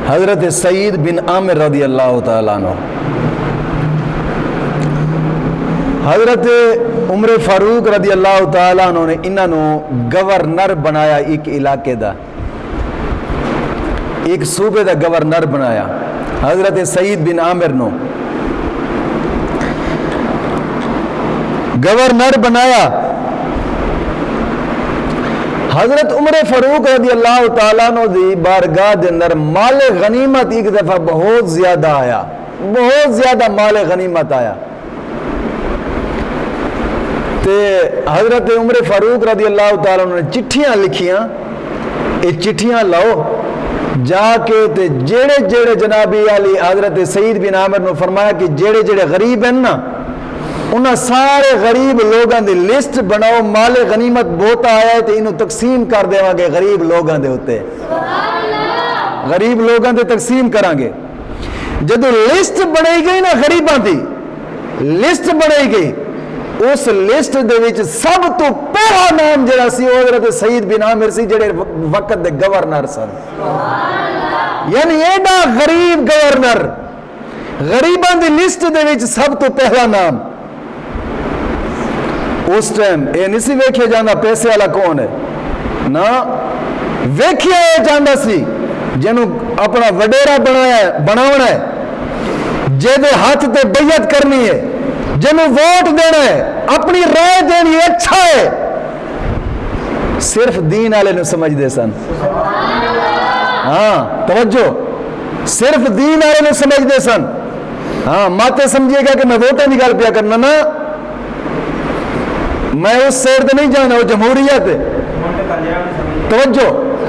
حضرت سعید بن عامر رضی اللہ تعالیٰ عنہ، حضرت عمر فاروق رضی اللہ تعالیٰ عنہ نے انہوں نے گورنر بنایا، ایک علاقے دا، ایک صوبے دا گورنر بنایا حضرت سعید بن عامر نو گورنر بنایا۔ حضرت عمر فاروق رضی اللہ تعالیٰ عنہ دی بارگاہ دے اندر مال غنیمت ایک دفعہ بہت زیادہ آیا، بہت زیادہ مال غنیمت آیا، تے حضرت عمر فاروق رضی اللہ تعالیٰ عنہ نے چٹھیاں لکھیاں، یہ چٹھیاں لاؤ جا کے تے جیڑے جیڑے جنابی علی حضرت سعید بن عامر نے فرمایا کہ جیڑے جیڑے غریب ہیں نا انہاں سارے غریب لوگاں دی لسٹ بناؤ، مال غنیمت بہت آیا ہے تے انہوں تقسیم کر دے گے غریب لوگاں دے ہوتے، غریب لوگاں دے تقسیم کران گے۔ جدو لسٹ بنائی گئی نا غریباں دی لسٹ بنائی گئی، اس لسٹ دے وچ سب تو پہلا نام جڑا سی وہ حضرت سعید بن عامر سی، جڑے وقت دے گورنر سن، یعنی ایڈا غریب گورنر، غریباں دی لسٹ دے وچ سب تو پہلا نام۔ اس ٹائم یہ نہیں سی ویکھیا جانا پیسے والا کون ہے، نہ ویکھیا جانا سی جنوں اپنا وڈیرا بناونا ہے، جے ہاتھ تے بیعت کرنی ہے، جنوں ووٹ دینا ہے، اپنی رائے دینی اچھا ہے، صرف دین والے نوں سمجھدے سن۔ ہاں توجہ، صرف دین والے نوں سمجھدے سن۔ ہاں ماتے سمجھیے گا کہ میں ووٹاں دی گل پیا کرنا، نا میں اس سیر تے نہیں جانا، وہ جمہوریت ہے۔ توجہ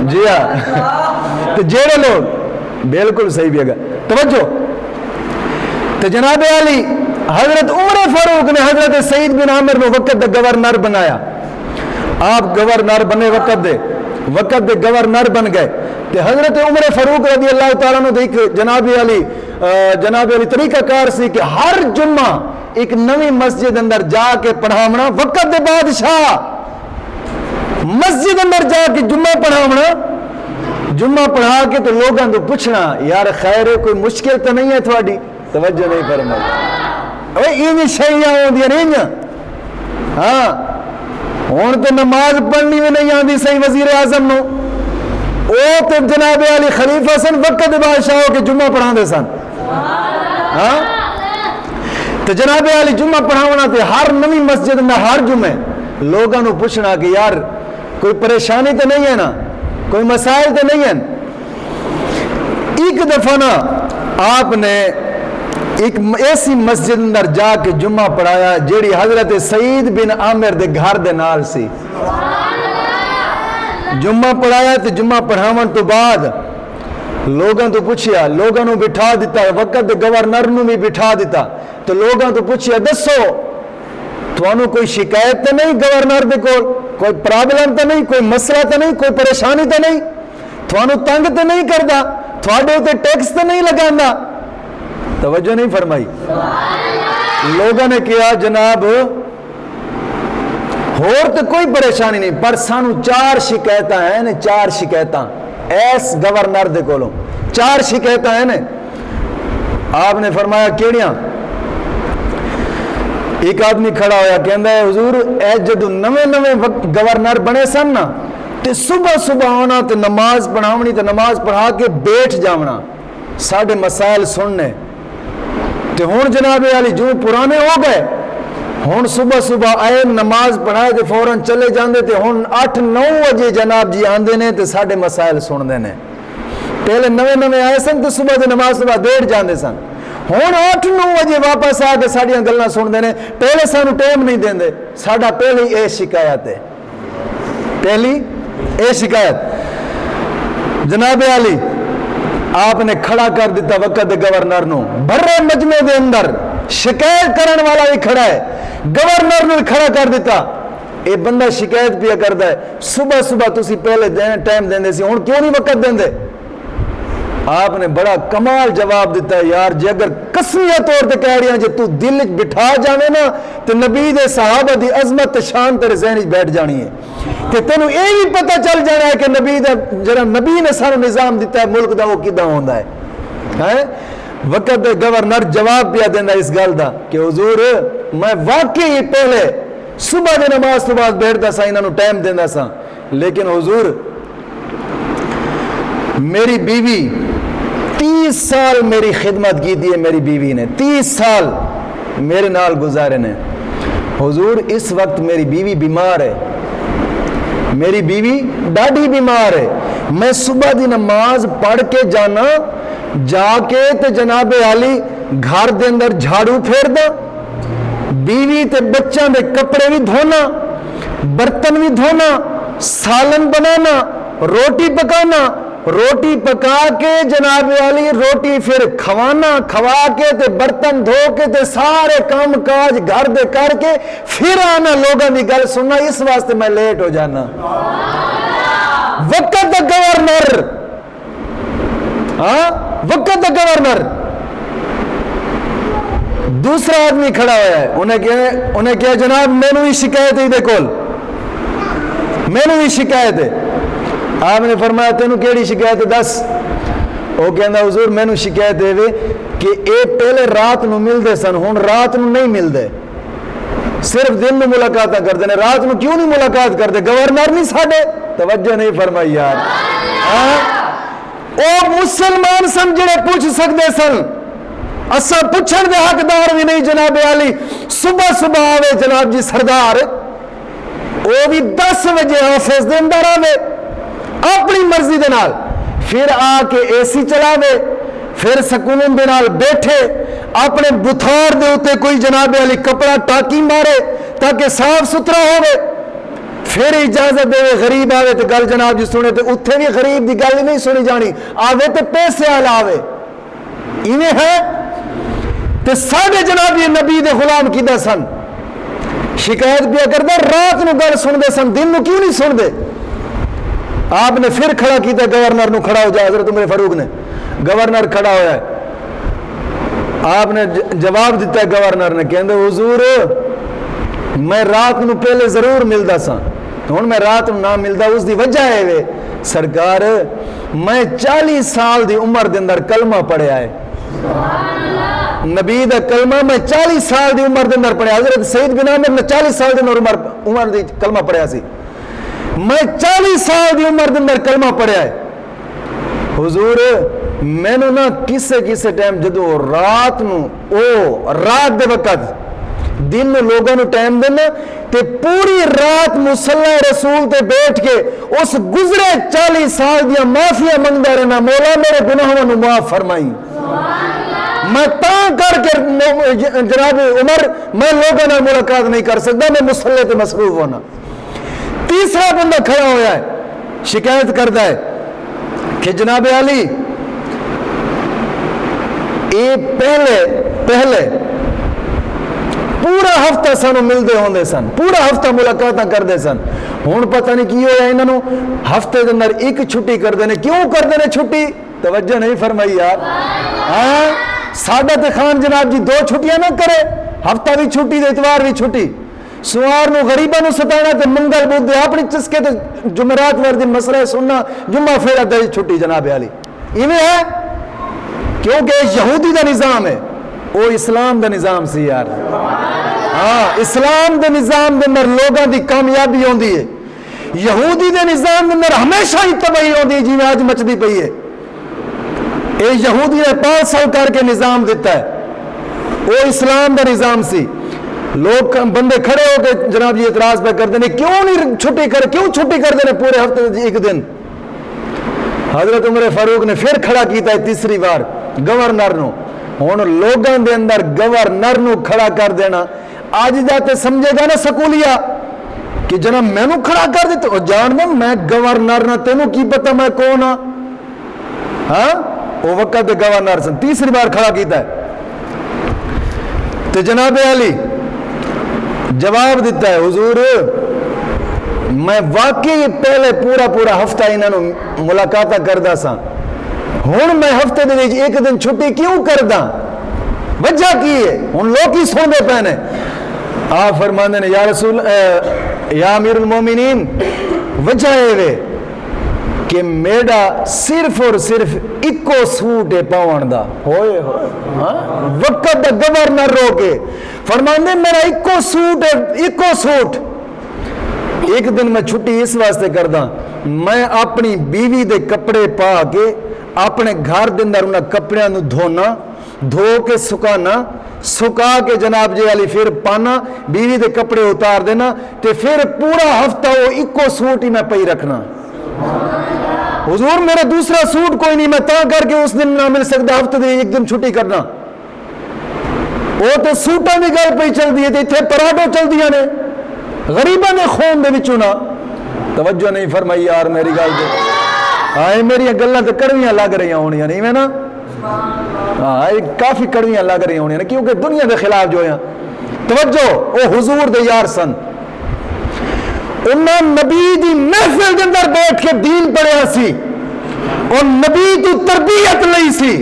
جی ہاں، تو جیڑے لوگ بالکل صحیح بھی ہے، توجہ۔ تو جناب علی حضرت عمر فاروق نے حضرت سعید بن عامر نے وقت دے گورنر بنایا، آپ گورنر بنے، وقت دے گورنر بن گئے۔ تو حضرت عمر فاروق رضی اللہ تعالیٰ نے ایک جناب علی طریقہ کار سی کہ ہر جمعہ ایک نوی مسجد اندر جا کے پڑھاونا، وقت دے بادشاہ مسجد اندر جا کے جمعہ پڑھاونا، جمعہ پڑھا کے تو لوگوں کو پوچھنا یار خیر ہے، کوئی مشکل تو نہیں ہے تھوڑی؟ توجہ نہیں فرمائی، یہ شیئیاں ہوندیاں نہیں ہیں۔ ہاں ہوں تو نماز پڑھنی بھی نہیں آتی صحیح وزیر اعظم نو، وہ تو جناب علی خلیفہ سن، وقت دے بادشاہ ہو کے جمعہ پڑھا دے سن۔ ہاں تو جناب علی جمعہ پڑھاونا تے ہر نوی مسجد میں ہر جمعے لوگوں کو پوچھنا کہ یار کوئی پریشانی تو نہیں ہے نا، کوئی مسائل تو نہیں ہیں۔ ایک دفعہ نا آپ نے ایک ایسی مسجد اندر جا کے جمعہ پڑھایا جیڑی حضرت سعید بن عامر دے گھر دے نال سی۔ جمعہ پڑھایا تو جمعہ پڑھاون تو بعد لوگوں تو پوچھیا، لوگوں نے بٹھا دیتا، وقت گورنر نو بھی بٹھا دیتا، تو لوگوں تو پوچھیا دسو تھانوں کوئی شکایت تو نہیں گورنر دے کول، کوئی پرابلم تو نہیں، کوئی مسئلہ تو نہیں، کوئی پریشانی تو نہیں، تھانوں تنگ تو نہیں کردا، تھوڑے تے ٹیکس تو نہیں لگاندا؟ توجہ نہیں فرمائی۔ لوگوں نے کہا جناب اور تو کوئی پریشانی نہیں، پر سانو 4 شکایتاں ہیں، 4 شکایتاں ایس گورنر دے کولوں، 4 شکایتاں ہیں۔ آپ نے فرمایا کیڑیاں؟ ایک آدمی کھڑا ہویا کہندا ہے حضور اے جدو نویں گورنر بنے سن نا تے صبح صبح آنا تے نماز پڑھاونی تے نماز پڑھا کے بیٹھ جاونا ساڈے مسائل سننے، تے ہن جناب علی جو پرانے ہو گئے، ہن صبح صبح آئے نماز پڑھائے تے فوراً چلے جاندے، تے ہن 8-9 بجے جناب جی آندے نے تے ساڈے مسائل سن دے نے۔ پہلے نویں آئے سن تے صبح دے نماز صبح بیٹھ جاندے سن، ہن 8-9 بجے واپس آ کے ساڈیاں گلاں سن دے نے، پہلے سانو ٹائم نہیں دیندے۔ ساڈا پہلی اے شکایت ہے، پہلی اے شکایت۔ جناب علی آپ نے کھڑا کر دیتا وقت دے گورنر نو، بھرے مجمع دے اندر شکایت کرن والا بھی کھڑا ہے، گورنر نے کھڑا کر دیتا، اے بندہ شکایت پیا کردا ہے صبح صبح تسی پہلے ٹائم دیندے سی، ہن کیوں نہیں وقت دیندے؟ آپ نے بڑا کمال جواب دیتا ہے یار جے اگر قسمیہ طور تے کہہ رہی ہیں جے تو دل بٹھا جاوے نا تو نبی دے صحابہ دی عظمت شان تیرے ذہن بیٹھ جانی ہے۔ کہ تینوں یہ بھی پتہ چل جانا ہے کہ نبی دا جڑا نبی نے سارا نظام دیتا ہے ملک دا وہ کداں ہوندا ہے. وقت گورنر جواب پیا دینا اس گل دا کہ حضور میں واقعی پہلے صبح دی نماز تو بعد بیٹھتا سا انہاں نوں ٹائم دیندا سا, لیکن حضور میری بیوی 30 سال میری خدمت کی ہے, میری بیوی نے 30 سال میرے نال گزارے نے. حضور اس وقت میری بیوی بیمار ہے, میری بیوی ڈاڈی بیمار ہے, میں صبح دی نماز پڑھ کے جانا, جا کے تے جناب علی گھر دے اندر جھاڑو پھیر دا, بیوی تے بچوں دے کپڑے بھی دھونا, برتن بھی دھونا, سالن بنانا, روٹی پکانا, روٹی پکا کے جناب علی روٹی پھر کھوانا, کھوا کے تے برتن دھو کے تے سارے کام کاج گھر دے کر کے پھر آنا لوگوں دی گل سننا. اس واسطے میں لیٹ ہو جانا. وقت دا گورنر, وقت دا گورنر. دوسرا آدمی کھڑا ہوا ہے, انہیں کہا جناب مینوں ہی شکایت ہے, کول مینوں ہی شکایت ہے. آپ نے فرمایا تینوں کیڑی شکایت ہے دس؟ وہ کہندا حضور مینوں شکایت ہے کہ اے پہلے رات نو ملدے سن, ہن رات نو نہیں ملدے, صرف دن نو ملاقاتاں کردے نے, رات نو کیوں نہیں ملاقات کردے؟ گورنر نہیں ساڈے؟ توجہ نہیں فرمائی یار. او مسلمان سن جڑے پوچھ سکدے سن, اساں پوچھن دے حقدار بھی نہیں. جناب علی صبح صبح آوے جناب جی سردار, وہ بھی 10 بجے آفس دے اندر آوے اپنی مرضی دے نال, پھر آ کے اے سی چلاوے, پھر سکون دے نال بیٹھے, اپنے بتھار دے اوتے کوئی جناب علی کپڑا ٹاکی مارے تاکہ صاف ستھرا ہوئے, پھر اجازت دے غریب آوے تے گل جناب جی سنے تے اتھے بھی غریب دی گل نہیں سنی جانی, آوے تے پیسے آلا آوے. ایویں ہے تے ساڈے جناب یہ نبی دے غلام کیدا سن, شکایت پیا کردا رات نو گل سن دے سن, دن نو کیوں نہیں سن دے؟ آپ نے پھر کھڑا کیتا گورنر نو, کھڑا ہو جا حضرت عمر فاروق نے. گورنر کھڑا ہویا ہے, آپ نے جواب دیتا ہے گورنر نے, کہندے حضور میں رات نو پہلے ضرور ملدا سا, ہن میں رات نو نہ ملدا, اس دی وجہ ہے وے سرکار میں 40 سال دی عمر دے اندر کلمہ پڑھیا ہے, نبی دا کلمہ میں 40 سال دی عمر دے اندر پڑھیا. حضرت سید بن عامر نے 40 سال دی عمر دی کلمہ پڑھیا سی, میں 40 سال دی عمر دے اندر کلمہ پڑھیا ہے. حضور میں نو نا کسے ٹائم جدو رات نو او رات دے وقت دن نو لوگوں نو ٹائم دینا تے پوری رات مصلی رسول تے بیٹھ کے اس گزرے 40 سال دیا معافیاں منگدا رہنا, مولا میرے گناہوں نو معاف فرمائی. میں تاں کر کے جناب عمر میں لوگوں نال ملاقات نہیں کر سکتا, میں مصلی تے مصروف ہونا. تیسرا بندہ کھڑا ہویا ہے, شکایت کرتا ہے کہ جناب علی اے پہلے پورا ہفتہ سانو ملدے ہوندے سن, پورا ہفتہ ملاقاتاں کردے سن, ہن پتہ نہیں کی ہویا انہاں نو ہفتے دے اندر ایک چھٹی کردے نے. کیوں کردے نے چھٹی؟ توجہ نہیں فرمائی یار. ساڈا تے خان جناب جی 2 چھٹیاں نہ کرے, ہفتہ بھی چھٹی تے اتوار بھی چھٹی, سوار نو غریباں نو ستانا تے منگل بدھ اپنی چسکے تے جمعرات ور دن مسئلہ سننا, جمعہ پھر ادھر چھٹی. جناب علی ایویں ہے کیونکہ یہودی دا نظام ہے, وہ اسلام دا نظام سی یار. اسلام دے نظام دے اندر لوگاں دی کامیابی ہوندی ہے, یہودی دے نظام دے اندر ہمیشہ ہی تباہی ہوندی ہے, جی آج مچدی پئی ہے. اے یہودی نے 5 سال کر کے نظام دیتا ہے, وہ اسلام دا نظام سی. لوگ بندے کھڑے ہو کے جناب جی اعتراض پہ کرتے ہیں کیوں نہیں چھٹی کر, کیوں چھٹی کر دینے پورے ہفتے ایک دن؟ حضرت عمر فاروق نے پھر کھڑا کیتا ہے تیسری بار گورنر نو. ہن لوگاں دے اندر گورنر نو کھڑا کر دینا, آج جاتے سمجھے گا نا سکولیا کہ جناب میں نو کھڑا کر دیتے, اور جان دے میں گورنر نہ, تینوں کی پتہ میں کون ہاں؟ ہاں وہ وقت گورنر سن. تیسری بار کھڑا کیتا ہے تو جناب علی جواب دیتا ہے حضور میں واقعی پہلے پورا ہفتہ انہوں ملاقاتہ کردا سا, ہن میں ہفتے دے وچ ایک دن چھٹی کیوں کردا؟ وجہ کی ہے؟ ہن لوگ ہی سوندے پے نے. آپ فرماندے نے یا امیر المومنین وجہ ہے کہ میرا صرف اور صرف ایکو سوٹ ہے پاؤن دا ہوئے وقت دا گورنر رو کے فرماندے میرا ایکو سوٹ ہے ایکو سوٹ ایک دن میں چھٹی اس واسطے کردہ میں اپنی بیوی دے کپڑے پا کے اپنے گھر دے اندر انہاں کپڑیاں نو دھونا دھو کے سکا کے جناب جی علی پھر پانا بیوی دے کپڑے اتار دینا تے پھر پورا ہفتہ وہ ایکو سوٹ ہی میں پئی رکھنا حضور میرا دوسرا سوٹ کوئی نہیں میں تا کر کے اس دن نہ مل سکتا ہفتہ دے ایک دن چھٹی کرنا وہ تو سوٹاں دی گل پئی چل دی ہے تے ایتھے پراڈو چل دیاں نے غریباں نے خون دے وچوں نہ توجہ نہیں فرمائی یار میری گل تے ہائے میری گلاں تے کڑویاں لگ رہیاں ہونیاں نہیں میں نا ہاں کافی کڑویاں لگ رہی ہونی ہیں کیونکہ دنیا کے خلاف جو ہیں توجہ او حضور دے یار سن انہاں نبی دی محفل دے اندر بیٹھ کے دین پڑھیا سی اور نبی تو تربیت لئی سی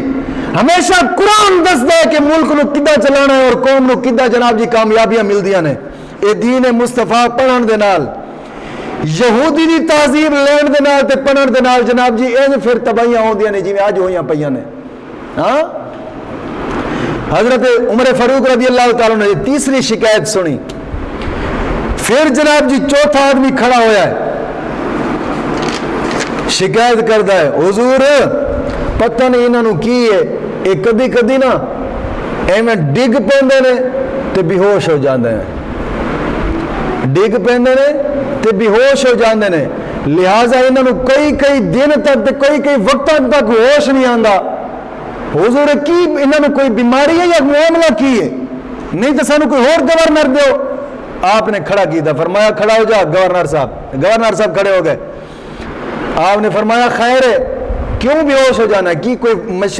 ہمیشہ قرآن دسدا ہے کہ ملک نو کداں چلانا ہے اور قوم نو کداں جناب جی کامیابیاں ملدیاں نے اے دین مصطفیٰ پڑھن دے نال یہودی دی تہذیب لین دے نال تے پڑھن دے نال جناب جی ایں پھر تباہیاں ہوندیاں نے جویں اج ہویاں پیاں نے ہاں حضرت عمر فاروق رضی اللہ تعالیٰ نے تیسری شکایت سنی پھر جناب جی چوتھا آدمی کھڑا ہویا ہے شکایت کرتا ہے حضور پتہ نہیں انہوں کی ہے ایک کدی کدی نا ایویں ڈگ پیندے نے تے بے ہوش ہو جاندے نے ڈگ پیندے نے تے بے ہوش ہو جاندے نے لہٰذا انہوں کئی دن تک تے کئی وقتاں تک ہوش نہیں آندا حضور کی انہوں کوئی بیماری ہے یا معاملہ کی ہے نہیں تو سانو کوئی اور گورنر دیو آپ نے کھڑا کیا تھا فرمایا کھڑا ہو جا گورنر صاحب کھڑے ہو گئے آپ نے فرمایا خیر ہے کیوں بے ہوش ہو جانا ہے کی کوئی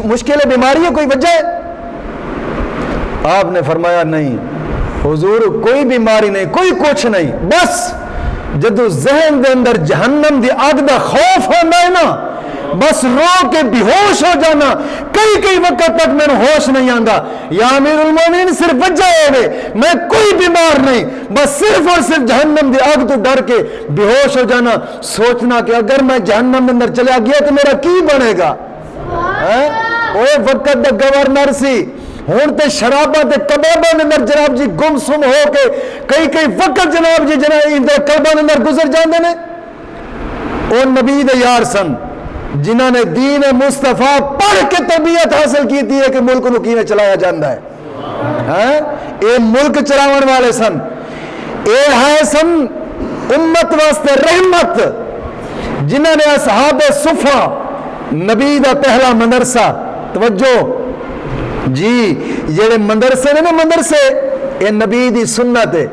مشکل ہے بیماری ہے کوئی وجہ ہے آپ نے فرمایا نہیں حضور کوئی بیماری نہیں کوئی کچھ نہیں بس جدو ذہن دے اندر جہنم دی آگ دا خوف ہونا ہے نا بس رو کے بے ہوش ہو جانا کئی وقت تک میں ہوش نہیں آندا یا امیر المومنین صرف وجہ ہے میں کوئی بیمار نہیں بس صرف اور صرف جہنم دی آگ تو ڈر کے بے ہوش ہو جانا سوچنا کہ اگر میں جہنم اندر چلا گیا تو میرا کی بنے گا وہ وقت دا گورنر سی ہون تے شرابہ تے کبابہ اندر جناب جی گم سم ہو کے کئی وقت جناب جی اندر کبابہ اندر گزر جاندے نے اور نبی دے یار سن جنہوں نے دین مصطفیٰ پڑھ کے تربیت حاصل کی تھی ہے کہ ملک نو کیویں چلایا جاندہ ہے اے ملک چلاون والے سن اے ہے سن امت واسطے رحمت جنہوں نے اصحاب صفا نبی دا پہلا مدرسہ توجہ جی جڑے مدرسے نے مدرسے اے نبی دی سنت ہے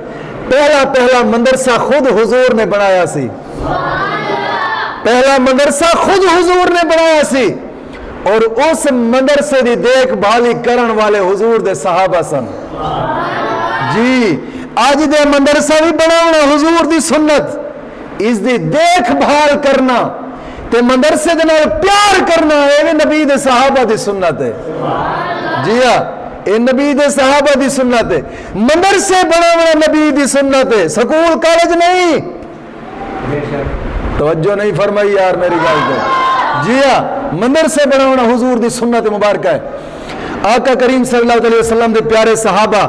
پہلا مدرسہ خود حضور نے بنایا سی پہلا مدرسہ خود حضور نے بنایا سی اور اس مدرسے دی دیکھ بھالی کرن والے حضور دے صحابہ سن جی آج دے مدرسہ بھی بناونا حضور دی سنت اس دی دیکھ بھال کرنا تے مدرسے دے نال پیار کرنا اے نبی دے صحابہ دی سنت ہے جی ہاں اے نبی دے صحابہ دی سنت ہے مدرسے بناونا نبی دی سنت ہے سکول کالج نہیں توجہ نہیں فرمائی یار میری گل کو جی ہاں مدرسے بناونا حضور دی سنت مبارکہ ہے آقا کریم صلی اللہ علیہ وسلم دے پیارے صحابہ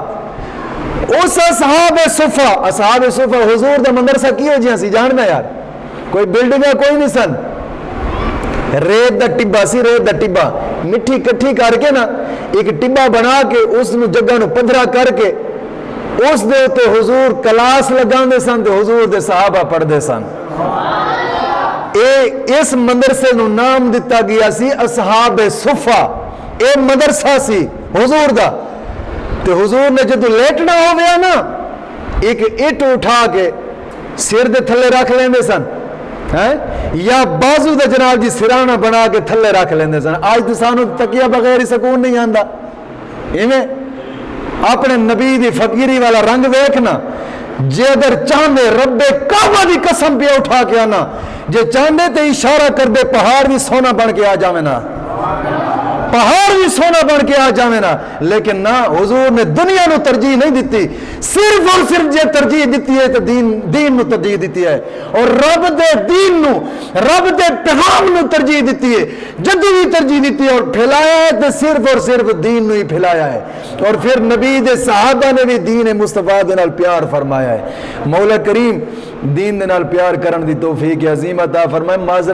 اس اصحاب صفا حضور دا مدرسہ کی ہو جی سی جاننا یار کوئی بلڈنگ کوئی نہیں سن ریت دا ٹبا سی ریت دا ٹبا مٹھی کٹھی کر کے نا ایک ٹبا بنا کے اس نو جگہ نو پدھرا کر کے اس دے تو حضور کلاس لگاندے سن تے حضور دے صحابہ پڑھدے سن اس مدرسے نو نام دیتا گیا سی اصحاب صفا اے مدرسہ سی حضور دا تے حضور نے جدو لیٹنا ہو گیا نا ایک اٹ اٹھا کے سر دے تھلے رکھ لیندے سن یا بازو دا جناب جی سرانہ بنا کے تھلے رکھ لیندے سن آج تو سانو تکیہ بغیر ہی سکون نہیں آندا ایویں اپنے نبی دی فقیری والا رنگ ویکھنا جے اگر چاندے رب کعبہ دی قسم پہ اٹھا کے آنا جے چاندے تے اشارہ کر دے پہاڑ بھی سونا بن کے آ جاویں نا پہاڑ بھی سونا بن کے آ جاوے نا، لیکن نہ، حضور نے دنیا نو ترجیح نہیں دیتی، صرف اور صرف جے ترجیح دیتی ہے تو دین نو ترجیح دیتی ہے، اور رب دے دین نو، رب دے پیغام نو ترجیح دیتی ہے، جدو بھی ترجیح دیتی ہے، اور پھیلایا ہے تو صرف اور صرف دین نو ہی پھیلایا ہے۔ اور پھر نبی دے صحابہ نے بھی دین مصطفیٰ دے نال پیار فرمایا ہے۔ مولا کریم دین دے نال پیار کرن دی توفیق عظیم عطا فرمائے۔